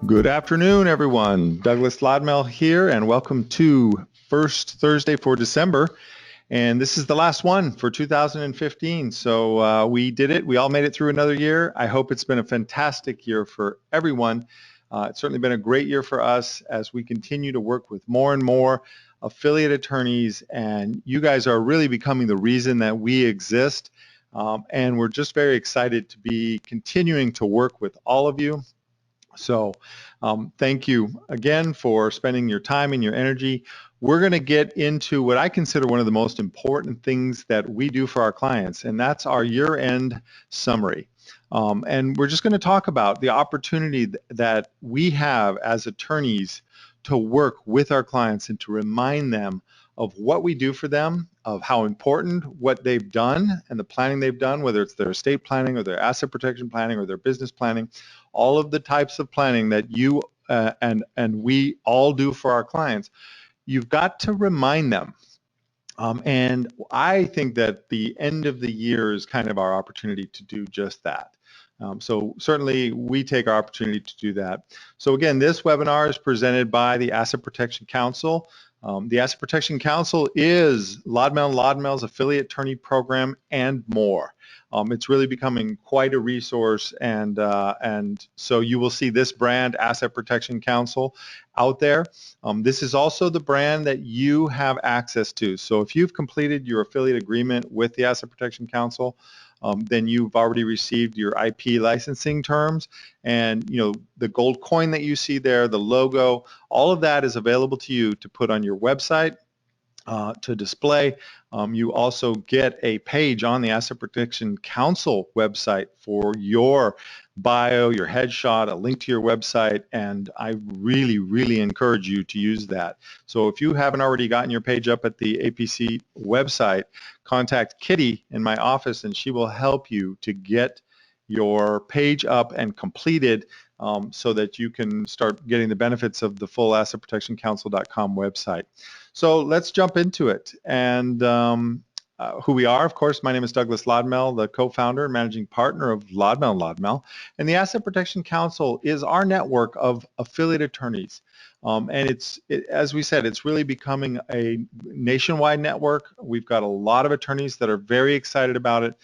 Good afternoon, everyone. Douglas Lodmell here, and welcome to First Thursday for December. And this is the last one for 2015. So we did it. We all made it through another year. I hope it's been a fantastic year for everyone. It's certainly been a great year for us as we continue to work with more and more affiliate attorneys, and you guys are really becoming the reason that we exist. And we're just very excited to be continuing to work with all of you. So thank you again for spending your time and your energy. We're going to get into what I consider one of the most important things that we do for our clients, and that's our year-end summary. And we're just going to talk about the opportunity that we have as attorneys to work with our clients and to remind them of what we do for them, of how important what they've done and the planning they've done, whether it's their estate planning or their asset protection planning or their business planning, all of the types of planning that you and we all do for our clients. You've got to remind them. And I think that the end of the year is kind of our opportunity to do just that. So certainly we take our opportunity to do that. So again, this webinar is presented by the Asset Protection Council. The Asset Protection Council is Lodmell's affiliate attorney program and more. It's really becoming quite a resource, and so you will see this brand, Asset Protection Council, out there. This is also the brand that you have access to. So if you've completed your affiliate agreement with the Asset Protection Council, then you've already received your IP licensing terms, and the gold coin that you see there, the logo, all of that is available to you to put on your website to display. You also get a page on the Asset Protection Council website for your bio, your headshot, a link to your website, and I really, really encourage you to use that. So if you haven't already gotten your page up at the APC website, contact Kitty in my office and she will help you to get your page up and completed so that you can start getting the benefits of the full assetprotectioncouncil.com website. So let's jump into it. And who we are, of course, my name is Douglas Lodmell, the co-founder and managing partner of Lodmell. And the Asset Protection Council is our network of affiliate attorneys. And as we said, it's really becoming a nationwide network. We've got a lot of attorneys that are very excited about it.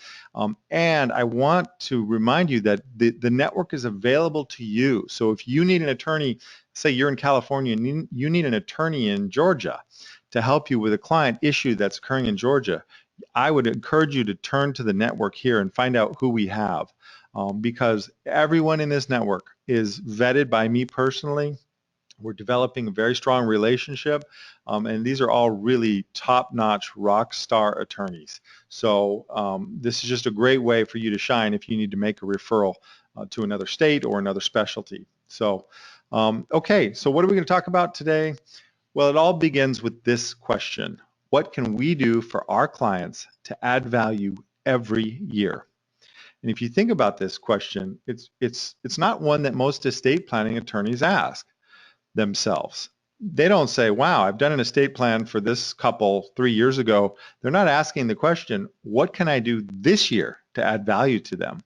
And I want to remind you that the network is available to you. So if you need an attorney, say you're in California and you need an attorney in Georgia to help you with a client issue that's occurring in Georgia, I would encourage you to turn to the network here and find out who we have, because everyone in this network is vetted by me personally. We're developing a very strong relationship, and these are all really top-notch rock star attorneys. So this is just a great way for you to shine if you need to make a referral to another state or another specialty. So okay, so what are we going to talk about today? Well, it all begins with this question: what can we do for our clients to add value every year? And if you think about this question, it's not one that most estate planning attorneys ask themselves. They don't say, wow, I've done an estate plan for this couple 3 years ago. They're not asking the question, what can I do this year to add value to them?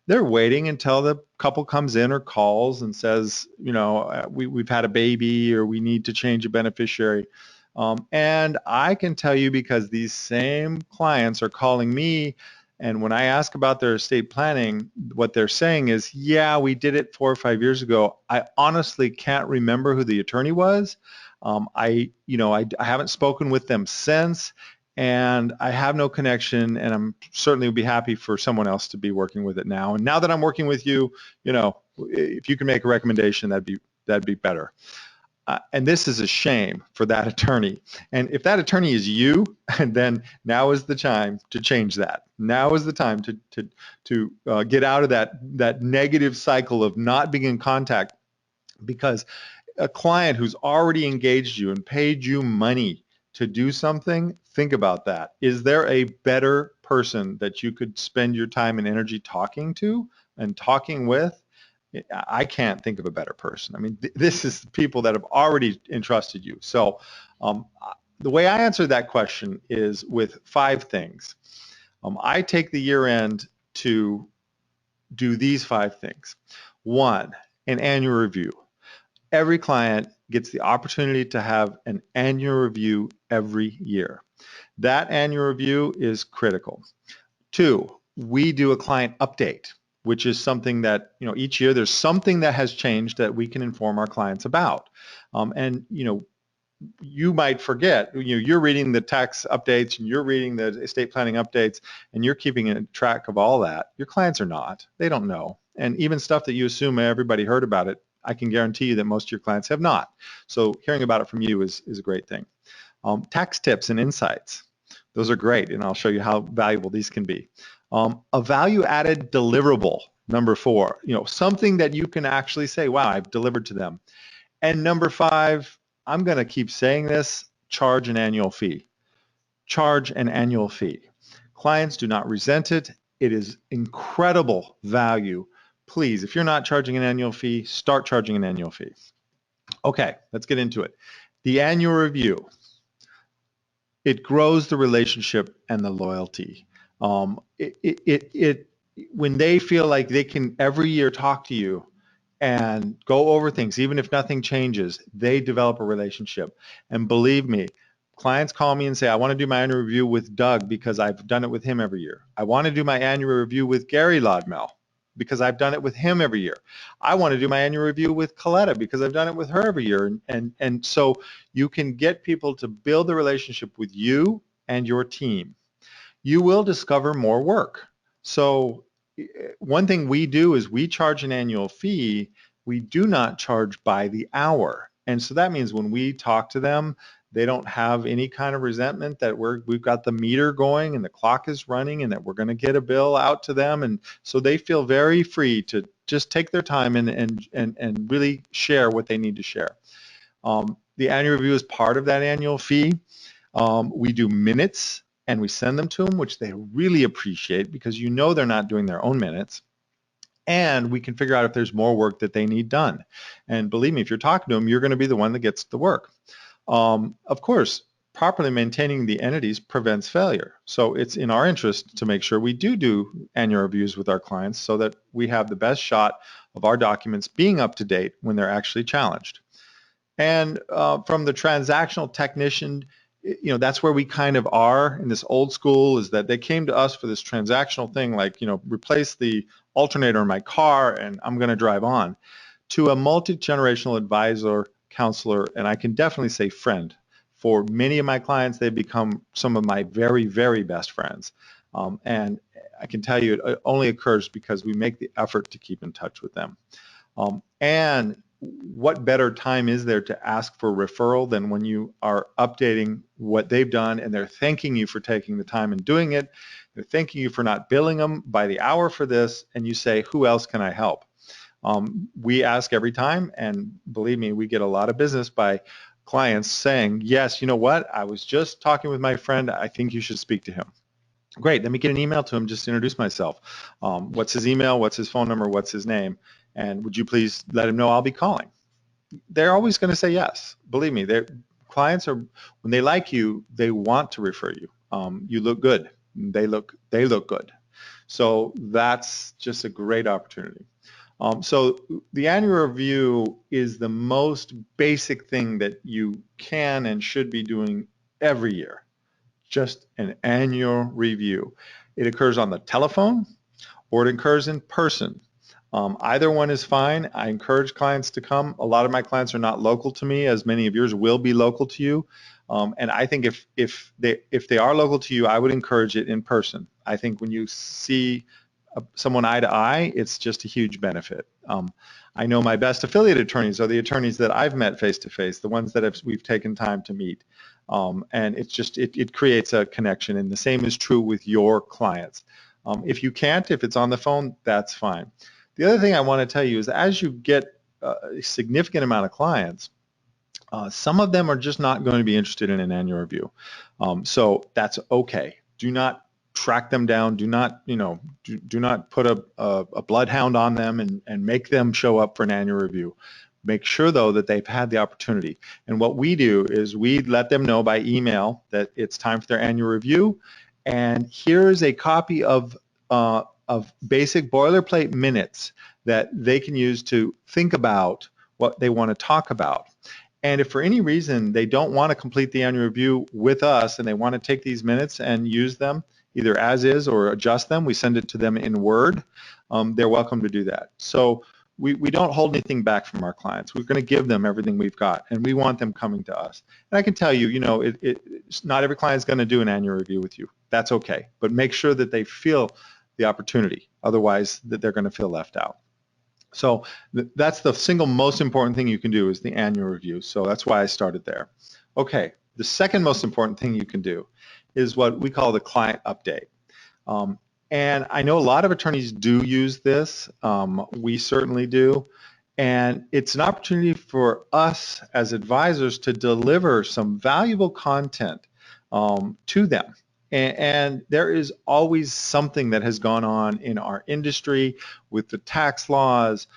They're waiting until the couple comes in or calls and says, we've had a baby or we need to change a beneficiary. And I can tell you, because these same clients are calling me, and when I ask about their estate planning, what they're saying is, yeah, we did it 4 or 5 years ago. I honestly can't remember who the attorney was. I haven't spoken with them since, and I have no connection, and I'm certainly would be happy for someone else to be working with it now. And now that I'm working with you, if you can make a recommendation, that'd be better. And this is a shame for that attorney. And if that attorney is you, then now is the time to change that. Now is the time to get out of that negative cycle of not being in contact, because a client who's already engaged you and paid you money to do something, think about that. Is there a better person that you could spend your time and energy talking to and talking with? I can't think of a better person. I mean, this is people that have already entrusted you. So the way I answer that question is with 5 things. I take the year end to do these 5 things. 1, an annual review. every client gets the opportunity to have an annual review every year. That annual review is critical. 2, we do a client update, which is something that, each year there's something that has changed that we can inform our clients about. And you might forget, you're reading the tax updates and you're reading the estate planning updates and you're keeping a track of all that. Your clients are not. They don't know. And even stuff that you assume everybody heard about it, I can guarantee you that most of your clients have not. So hearing about it from you is a great thing. Tax tips and insights. Those are great, and I'll show you how valuable these can be. A value-added deliverable, number 4. Something that you can actually say, wow, I've delivered to them. And number 5, I'm going to keep saying this, charge an annual fee. Charge an annual fee. Clients do not resent it. It is incredible value. Please, if you're not charging an annual fee, start charging an annual fee. Okay, let's get into it. The annual review. It grows the relationship and the loyalty. When they feel like they can every year talk to you and go over things, even if nothing changes, they develop a relationship. And believe me, clients call me and say, I want to do my annual review with Doug because I've done it with him every year. I want to do my annual review with Gary Lodmell because I've done it with him every year. I want to do my annual review with Coletta because I've done it with her every year. And so you can get people to build the relationship with you and your team. You will discover more work. So one thing we do is we charge an annual fee. We do not charge by the hour. And so that means when we talk to them, they don't have any kind of resentment that we've got the meter going and the clock is running and that we're going to get a bill out to them. And so they feel very free to just take their time and really share what they need to share. The annual review is part of that annual fee. We do minutes and we send them to them, which they really appreciate because they're not doing their own minutes. And we can figure out if there's more work that they need done. And believe me, if you're talking to them, you're going to be the one that gets the work. Of course, properly maintaining the entities prevents failure. So it's in our interest to make sure we do annual reviews with our clients so that we have the best shot of our documents being up to date when they're actually challenged. And from the transactional technician, that's where we kind of are in this old school, is that they came to us for this transactional thing, like, replace the alternator in my car and I'm going to drive on, to a multi-generational advisor, counselor, and I can definitely say friend. For many of my clients, they've become some of my very, very best friends. And I can tell you it only occurs because we make the effort to keep in touch with them. And what better time is there to ask for referral than when you are updating what they've done and they're thanking you for taking the time and doing it. They're thanking you for not billing them by the hour for this, and you say, who else can I help? We ask every time, and believe me, we get a lot of business by clients saying, yes, you know what, I was just talking with my friend, I think you should speak to him. Great, let me get an email to him just to introduce myself. What's his email, what's his phone number, what's his name, and would you please let him know I'll be calling? They're always going to say yes. Believe me, clients are, when they like you, they want to refer you. You look good, they look good. So that's just a great opportunity. So the annual review is the most basic thing that you can and should be doing every year. Just an annual review. It occurs on the telephone or it occurs in person. Either one is fine. I encourage clients to come. A lot of my clients are not local to me, as many of yours will be local to you. And I think if they are local to you, I would encourage it in person. I think when you see someone eye to eye, it's just a huge benefit. I know my best affiliate attorneys are the attorneys that I've met face to face, the ones that we've taken time to meet. And it's just, it creates a connection, and the same is true with your clients. If you can't, if it's on the phone, that's fine. The other thing I want to tell you is as you get a significant amount of clients, some of them are just not going to be interested in an annual review. So that's okay. Do not track them down. Do not, do not put a bloodhound on them and make them show up for an annual review. Make sure, though, that they've had the opportunity. And what we do is we let them know by email that it's time for their annual review. And here's a copy of basic boilerplate minutes that they can use to think about what they want to talk about. And if for any reason they don't want to complete the annual review with us and they want to take these minutes and use them either as is or adjust them, we send it to them in Word, they're welcome to do that. So we don't hold anything back from our clients. We're going to give them everything we've got, and we want them coming to us. And I can tell you, not every client is going to do an annual review with you. That's okay, but make sure that they feel the opportunity. Otherwise, that they're going to feel left out. So that's the single most important thing you can do is the annual review. So that's why I started there. Okay, the second most important thing you can do is what we call the client update. And I know a lot of attorneys do use this. We certainly do. And it's an opportunity for us as advisors to deliver some valuable content to them. And there is always something that has gone on in our industry with the tax laws,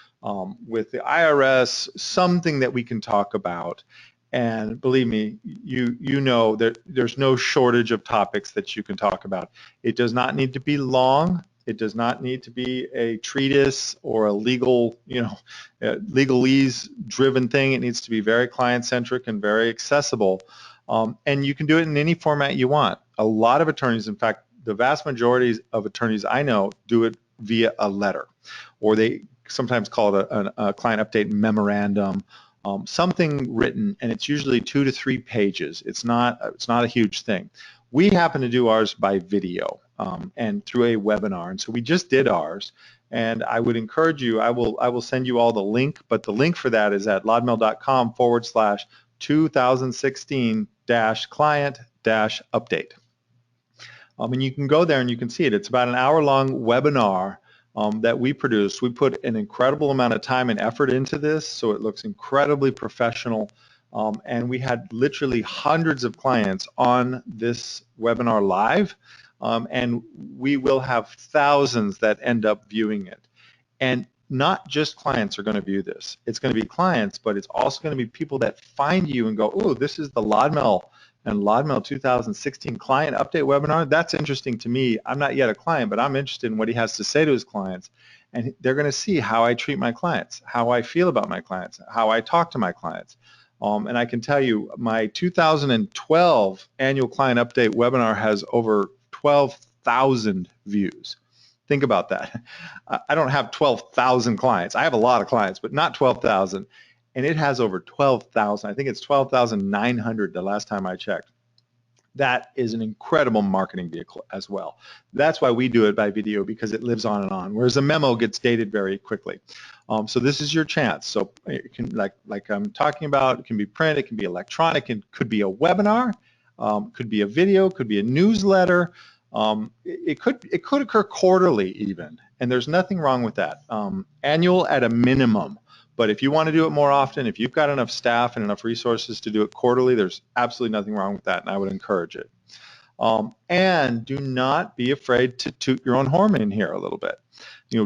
with the IRS, something that we can talk about. And believe me, you know that there's no shortage of topics that you can talk about. It does not need to be long. It does not need to be a treatise or a legal, legalese-driven thing. It needs to be very client-centric and very accessible. And you can do it in any format you want. A lot of attorneys, in fact, the vast majority of attorneys I know do it via a letter, or they sometimes call it a client update memorandum, something written, and it's usually 2 to 3 pages. It's not a huge thing. We happen to do ours by video and through a webinar, and so we just did ours. And I would encourage you. I will send you all the link, but the link for that is at lodmel.com/2016-client-update. And you can go there and you can see it. It's about an hour-long webinar that we produced. We put an incredible amount of time and effort into this, so it looks incredibly professional. And we had literally hundreds of clients on this webinar live, and we will have thousands that end up viewing it. And not just clients are going to view this. It's going to be clients, but it's also going to be people that find you and go, oh, this is the Lodmel and Lodmel 2016 client update webinar. That's interesting to me. I'm not yet a client, but I'm interested in what he has to say to his clients. And they're going to see how I treat my clients, how I feel about my clients, how I talk to my clients. And I can tell you my 2012 annual client update webinar has over 12,000 views. Think about that. I don't have 12,000 clients. I have a lot of clients, but not 12,000. And it has over 12,000. I think it's 12,900 the last time I checked. That is an incredible marketing vehicle as well. That's why we do it by video, because it lives on and on, whereas a memo gets dated very quickly. So this is your chance. So it can, like I'm talking about, it can be print, it can be electronic, it could be a webinar, could be a video, could be a newsletter. It could occur quarterly even, and there's nothing wrong with that. Annual at a minimum. But if you want to do it more often, if you've got enough staff and enough resources to do it quarterly, there's absolutely nothing wrong with that, and I would encourage it. And do not be afraid to toot your own horn in here a little bit.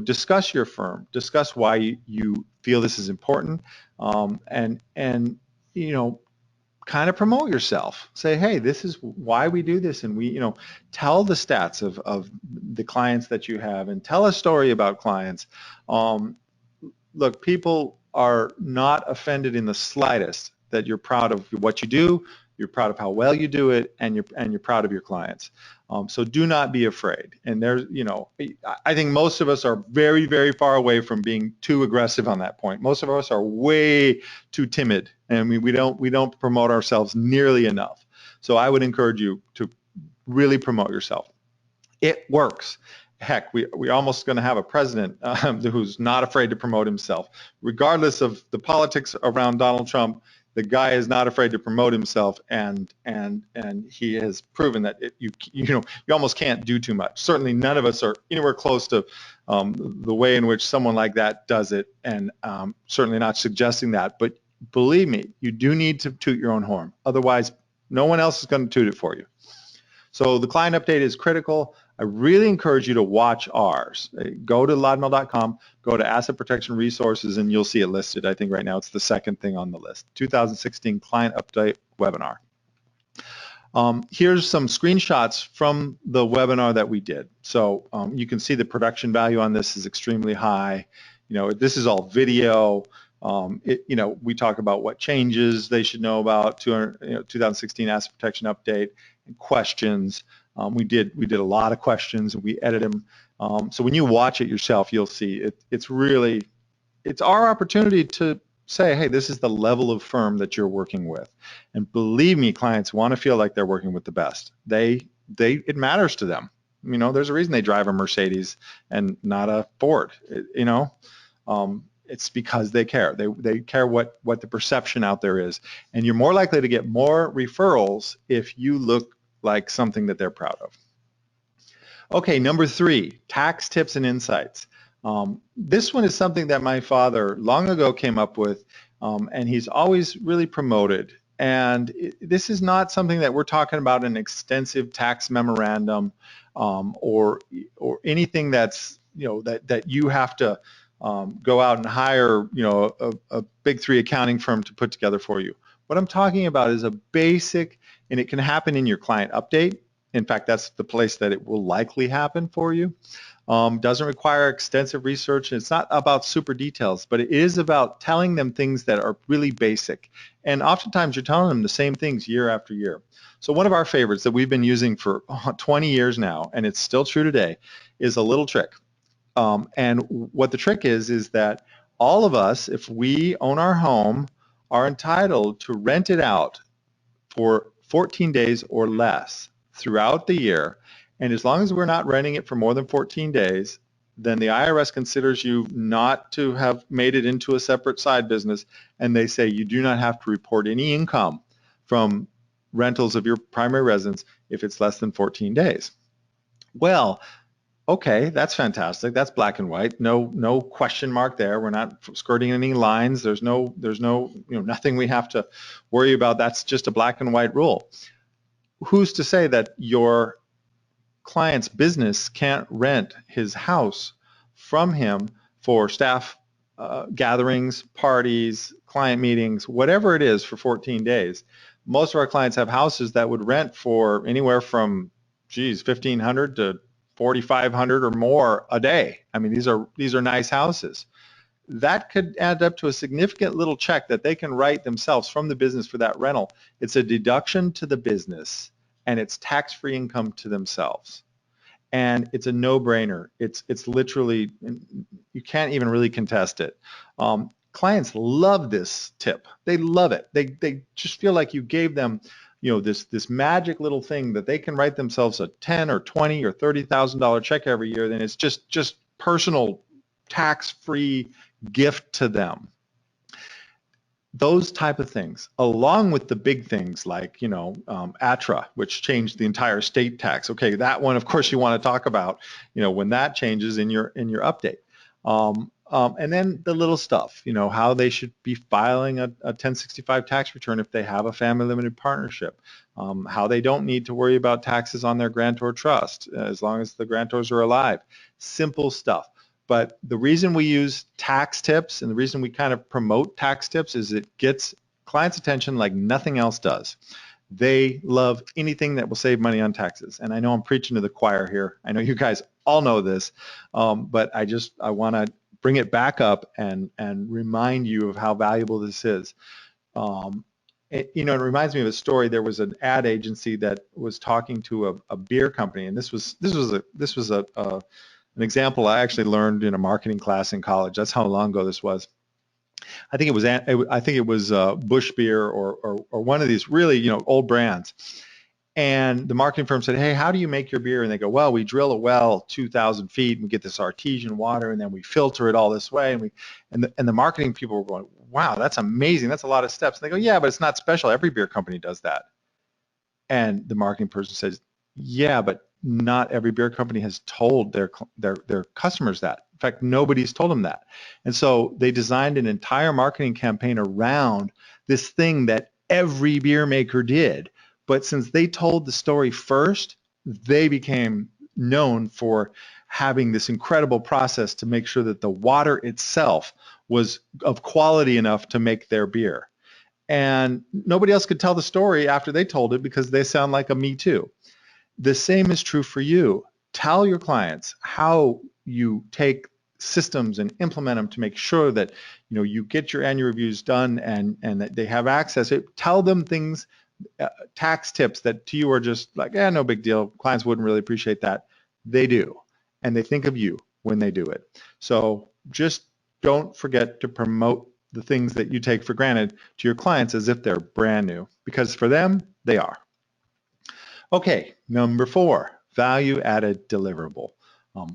Discuss your firm, discuss why you feel this is important, and kind of promote yourself. Say, hey, this is why we do this, and we, tell the stats of the clients that you have, and tell a story about clients. Look, people are not offended in the slightest that you're proud of what you do, you're proud of how well you do it, and you're proud of your clients. So do not be afraid. And there's, I think most of us are very, very far away from being too aggressive on that point. Most of us are way too timid, and we don't promote ourselves nearly enough. So I would encourage you to really promote yourself. It works. Heck, we're almost going to have a president who's not afraid to promote himself. Regardless of the politics around Donald Trump, the guy is not afraid to promote himself, and he has proven that you almost can't do too much. Certainly none of us are anywhere close to the way in which someone like that does it, and certainly not suggesting that. But believe me, you do need to toot your own horn. Otherwise, no one else is going to toot it for you. So the client update is critical. I really encourage you to watch ours. Go to lodmel.com, go to Asset Protection Resources, and you'll see it listed. I think right now it's the second thing on the list, 2016 Client Update Webinar. Here's some screenshots from the webinar that we did. So you can see the production value on this is extremely high. This is all video. We talk about what changes they should know about 2016 asset protection update and questions. We did a lot of questions and we edit them. So when you watch it yourself, you'll see it's our opportunity to say, hey, this is the level of firm that you're working with. And believe me, clients want to feel like they're working with the best. It matters to them. There's a reason they drive a Mercedes and not a Ford. It's because they care. They care what the perception out there is. And you're more likely to get more referrals if you look like something that they're proud of. Okay, number 3, tax tips and insights. This one is something that my father long ago came up with, and he's always really promoted. And this is not something that we're talking about an extensive tax memorandum or anything that's that you have to go out and hire a big 3 accounting firm to put together for you. What I'm talking about is a basic, and it can happen in your client update. In fact, that's the place that it will likely happen for you. Doesn't require extensive research. It's not about super details, but it is about telling them things that are really basic. And oftentimes you're telling them the same things year after year. So one of our favorites that we've been using for 20 years now, and it's still true today, is a little trick. And what the trick is that all of us, if we own our home, are entitled to rent it out for 14 days or less throughout the year. And as long as we're not renting it for more than 14 days, then the IRS considers you not to have made it into a separate side business, and they say you do not have to report any income from rentals of your primary residence if it's less than 14 days. Well, okay, that's fantastic. That's black and white. No question mark there. We're not skirting any lines. There's nothing we have to worry about. That's just a black and white rule. Who's to say that your client's business can't rent his house from him for staff gatherings, parties, client meetings, whatever it is for 14 days? Most of our clients have houses that would rent for anywhere from, $1,500 to $4,500 or more a day. I mean, these are nice houses. That could add up to a significant little check that they can write themselves from the business for that rental. It's a deduction to the business, and it's tax-free income to themselves. And it's a no-brainer. It's literally, you can't even really contest it. Clients love this tip. They love it. They just feel like you gave them this magic little thing that they can write themselves a $10,000 or $20,000 or $30,000 check every year. Then it's just personal tax-free gift to them. Those type of things, along with the big things like ATRA, which changed the entire state tax. Okay, that one, of course, you want to talk about when that changes in your update. And then the little stuff, how they should be filing a 1065 tax return if they have a family limited partnership, how they don't need to worry about taxes on their grantor trust as long as the grantors are alive. Simple stuff. But the reason we use tax tips and the reason we kind of promote tax tips is it gets clients' attention like nothing else does. They love anything that will save money on taxes. And I know I'm preaching to the choir here. I know you guys all know this, but I want to bring it back up and remind you of how valuable this is. It reminds me of a story. There was an ad agency that was talking to a beer company, and this was an example I actually learned in a marketing class in college. That's how long ago this was. I think it was Busch Beer or one of these really old brands. And the marketing firm said, hey, how do you make your beer? And they go, well, we drill a well 2,000 feet and we get this artesian water and then we filter it all this way. And the marketing people were going, wow, that's amazing. That's a lot of steps. And they go, yeah, but it's not special. Every beer company does that. And the marketing person says, yeah, but not every beer company has told their customers that. In fact, nobody's told them that. And so they designed an entire marketing campaign around this thing that every beer maker did. But since they told the story first, they became known for having this incredible process to make sure that the water itself was of quality enough to make their beer. And nobody else could tell the story after they told it because they sound like a me too. The same is true for you. Tell your clients how you take systems and implement them to make sure that you get your annual reviews done and that they have access. Tell them things, tax tips that to you are just like, no big deal. Clients wouldn't really appreciate that. They do, and they think of you when they do it. So just don't forget to promote the things that you take for granted to your clients as if they're brand new, because for them, they are. Okay, number 4, value added deliverable.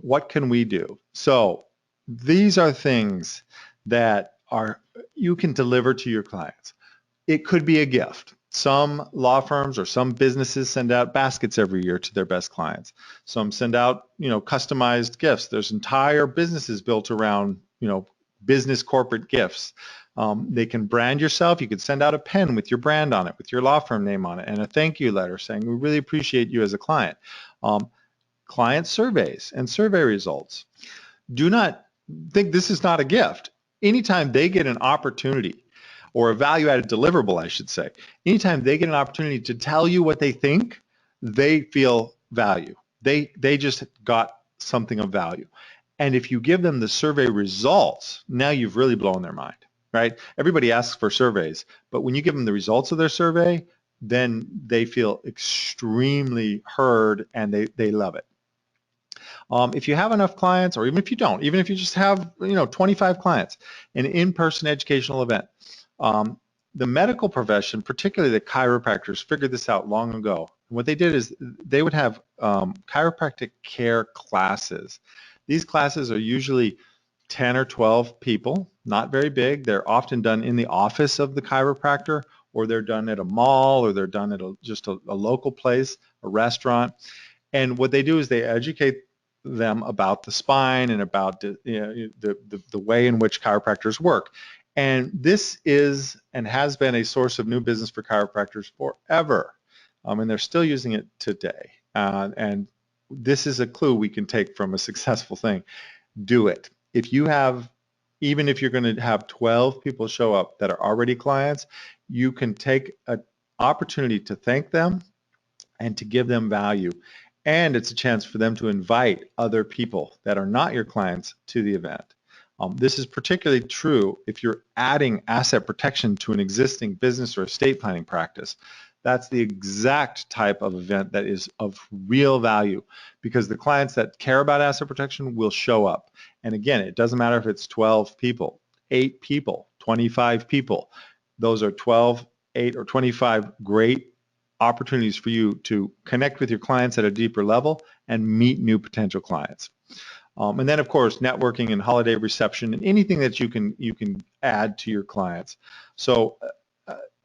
What can we do? So these are things that you can deliver to your clients. It could be a gift. Some law firms or some businesses send out baskets every year to their best clients. Some send out, customized gifts. There's entire businesses built around, business corporate gifts. They can brand yourself. You could send out a pen with your brand on it, with your law firm name on it, and a thank you letter saying, we really appreciate you as a client. Client surveys and survey results. Do not think this is not a gift. Anytime they get an opportunity, or a value-added deliverable, I should say, anytime they get an opportunity to tell you what they think, they feel value. They just got something of value. And if you give them the survey results, now you've really blown their mind, right? Everybody asks for surveys, but when you give them the results of their survey, then they feel extremely heard and they love it. If you have enough clients, or even if you don't, even if you just have 25 clients, an in-person educational event, the medical profession, particularly the chiropractors, figured this out long ago. What they did is they would have chiropractic care classes. These classes are usually 10 or 12 people, not very big. They're often done in the office of the chiropractor, or they're done at a mall, or they're done at just a local place, a restaurant. And what they do is they educate them about the spine and about the way in which chiropractors work. And this is and has been a source of new business for chiropractors forever. And they're still using it today. And this is a clue we can take from a successful thing. Do it. Even if you're going to have 12 people show up that are already clients, you can take an opportunity to thank them and to give them value. And it's a chance for them to invite other people that are not your clients to the event. This is particularly true if you're adding asset protection to an existing business or estate planning practice. That's the exact type of event that is of real value, because the clients that care about asset protection will show up. And again, it doesn't matter if it's 12 people, 8 people, 25 people. Those are 12, 8, or 25 great opportunities for you to connect with your clients at a deeper level and meet new potential clients. And then, of course, networking and holiday reception and anything that you can add to your clients. So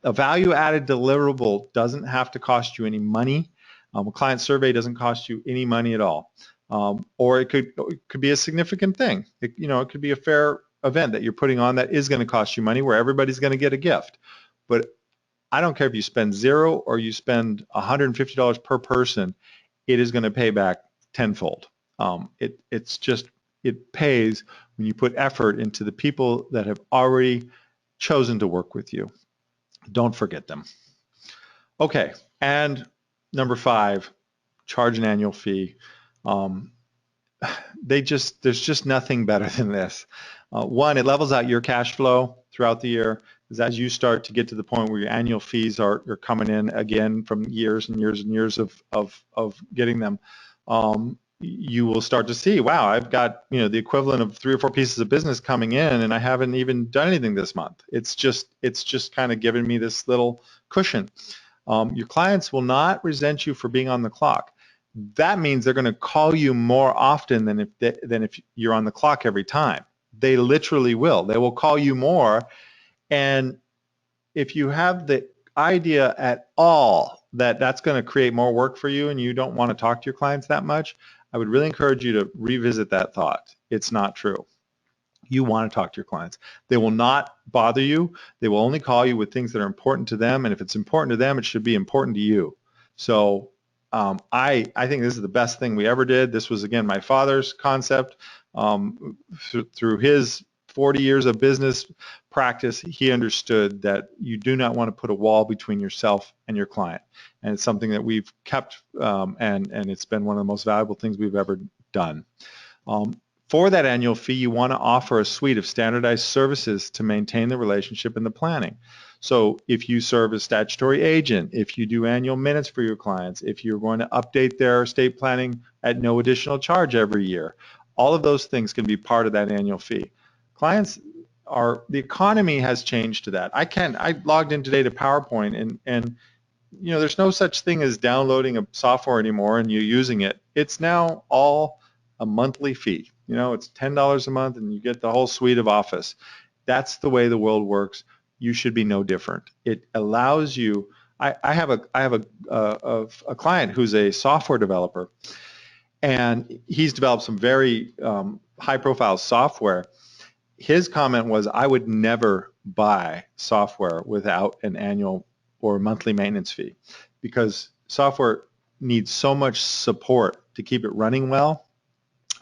a value-added deliverable doesn't have to cost you any money. A client survey doesn't cost you any money at all. Or it could be a significant thing. It could be a fair event that you're putting on that is going to cost you money, where everybody's going to get a gift. But I don't care if you spend $0 or you spend $150 per person, it is going to pay back tenfold. It pays when you put effort into the people that have already chosen to work with you. Don't forget them. Okay, and number 5, charge an annual fee. There's just nothing better than this. One, it levels out your cash flow throughout the year, because as you start to get to the point where your annual fees are coming in again from years and years and years of getting them, you will start to see, wow, I've got the equivalent of 3 or 4 pieces of business coming in, and I haven't even done anything this month. It's just kind of giving me this little cushion. Your clients will not resent you for being on the clock. That means they're going to call you more often than if you're on the clock every time. They literally will. They will call you more. And if you have the idea at all that that's going to create more work for you and you don't want to talk to your clients that much, I would really encourage you to revisit that thought. It's not true. You want to talk to your clients. They will not bother you. They will only call you with things that are important to them. And if it's important to them, it should be important to you. So I think this is the best thing we ever did. This was, again, my father's concept. Through his 40 years of business practice, he understood that you do not want to put a wall between yourself and your client. And it's something that we've kept, and it's been one of the most valuable things we've ever done. For that annual fee, you want to offer a suite of standardized services to maintain the relationship and the planning. So if you serve as statutory agent, if you do annual minutes for your clients, if you're going to update their estate planning at no additional charge every year, all of those things can be part of that annual fee. The economy has changed to that. I logged in today to PowerPoint and there's no such thing as downloading a software anymore and you using it. It's now all a monthly fee. It's $10 a month and you get the whole suite of Office. That's the way the world works. You should be no different. It allows you. I have a client who's a software developer, and he's developed some very high-profile software. His comment was, I would never buy software without an annual or monthly maintenance fee, because software needs so much support to keep it running well.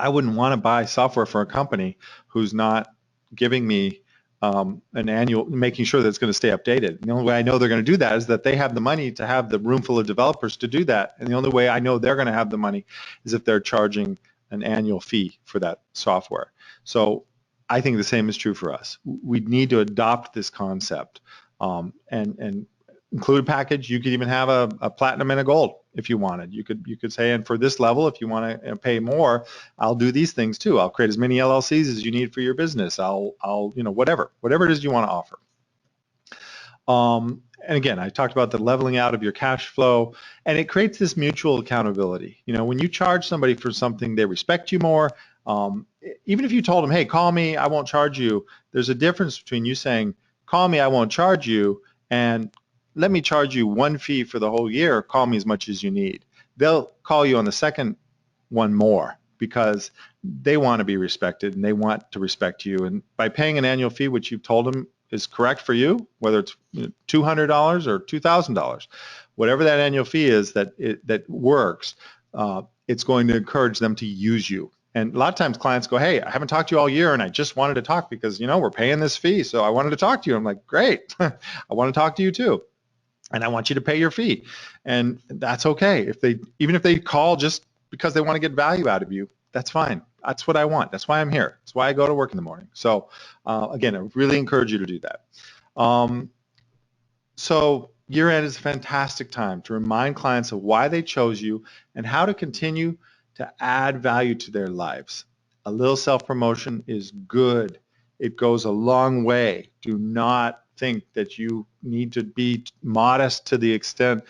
I wouldn't want to buy software for a company who's not giving me an annual, making sure that it's going to stay updated. The only way I know they're going to do that is that they have the money to have the room full of developers to do that. And the only way I know they're going to have the money is if they're charging an annual fee for that software. So I think the same is true for us. We need to adopt this concept and include a package. You could even have a platinum and a gold if you wanted. You could say, and for this level, if you want to pay more, I'll do these things too. I'll create as many LLCs as you need for your business. I'll whatever it is you want to offer. And again, I talked about the leveling out of your cash flow, and it creates this mutual accountability. When you charge somebody for something, they respect you more. Even if you told them, hey, call me, I won't charge you. There's a difference between you saying, call me, I won't charge you, and let me charge you one fee for the whole year, call me as much as you need. They'll call you on the second one more because they want to be respected and they want to respect you. And by paying an annual fee, which you've told them is correct for you, whether it's $200 or $2,000, whatever that annual fee is that works, it's going to encourage them to use you. And a lot of times clients go, hey, I haven't talked to you all year and I just wanted to talk because, we're paying this fee. So I wanted to talk to you. I'm like, great. I want to talk to you too. And I want you to pay your fee. And that's okay. Even if they call just because they want to get value out of you, that's fine. That's what I want. That's why I'm here. That's why I go to work in the morning. So again, I really encourage you to do that. So year end is a fantastic time to remind clients of why they chose you and how to continue to add value to their lives. A little self-promotion is good. It goes a long way. Do not think that you need to be modest to the extent,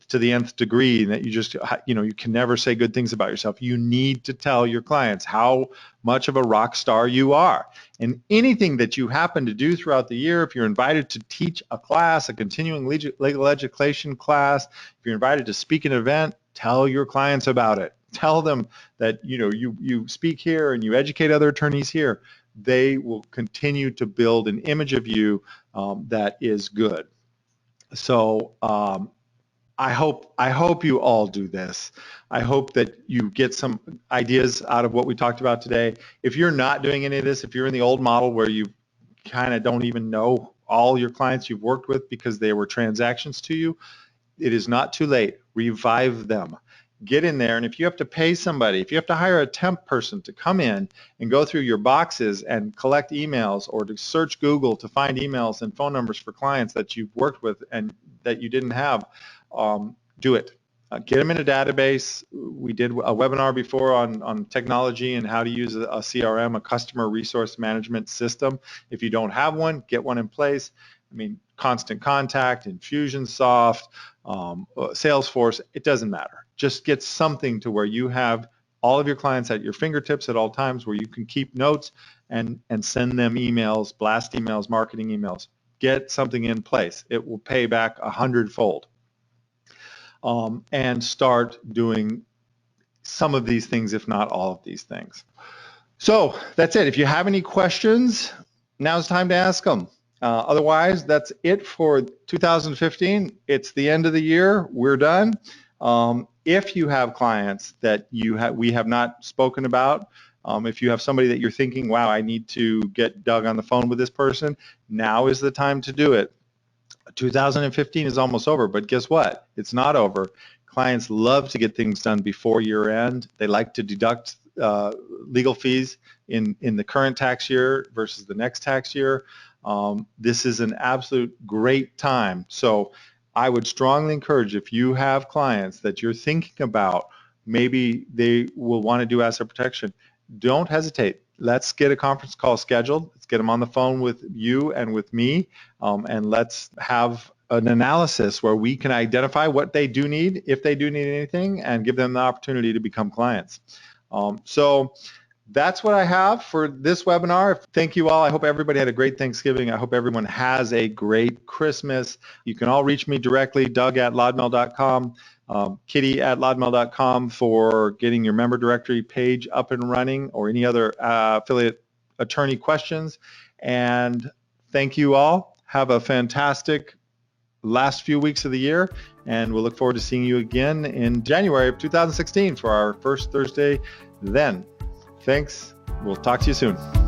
to the nth degree, that you can never say good things about yourself. You need to tell your clients how much of a rock star you are. And anything that you happen to do throughout the year, if you're invited to teach a class, a continuing legal education class, if you're invited to speak at an event, tell your clients about it. Tell them that you speak here and you educate other attorneys here. They will continue to build an image of you that is good. So I hope you all do this. I hope that you get some ideas out of what we talked about today. If you're not doing any of this, if you're in the old model where you kind of don't even know all your clients you've worked with because they were transactions to you, it is not too late. Revive them. Get in there, and if you have to pay somebody, if you have to hire a temp person to come in and go through your boxes and collect emails, or to search Google to find emails and phone numbers for clients that you've worked with and that you didn't have, do it. Get them in a database. We did a webinar before on technology and how to use a CRM, a customer resource management system. If you don't have one, get one in place. Constant Contact, Infusionsoft, Salesforce, it doesn't matter. Just get something to where you have all of your clients at your fingertips at all times, where you can keep notes and send them emails, blast emails, marketing emails. Get something in place. It will pay back 100-fold. And start doing some of these things, if not all of these things. So that's it. If you have any questions, now's the time to ask them. Otherwise, that's it for 2015. It's the end of the year. We're done. If you have clients that we have not spoken about, if you have somebody that you're thinking, wow, I need to get Doug on the phone with this person, now is the time to do it. 2015 is almost over, but guess what? It's not over. Clients love to get things done before year end. They like to deduct legal fees in the current tax year versus the next tax year. This is an absolute great time. So I would strongly encourage, if you have clients that you're thinking about, maybe they will want to do asset protection, don't hesitate. Let's get a conference call scheduled. Let's get them on the phone with you and with me, and let's have an analysis where we can identify what they do need, if they do need anything, and give them the opportunity to become clients. So that's what I have for this webinar. Thank you all. I hope everybody had a great Thanksgiving. I hope everyone has a great Christmas. You can all reach me directly, Doug@lodmel.com, Kitty@lodmel.com for getting your member directory page up and running, or any other affiliate attorney questions. And thank you all. Have a fantastic last few weeks of the year, and we'll look forward to seeing you again in January of 2016 for our first Thursday then. Thanks. We'll talk to you soon.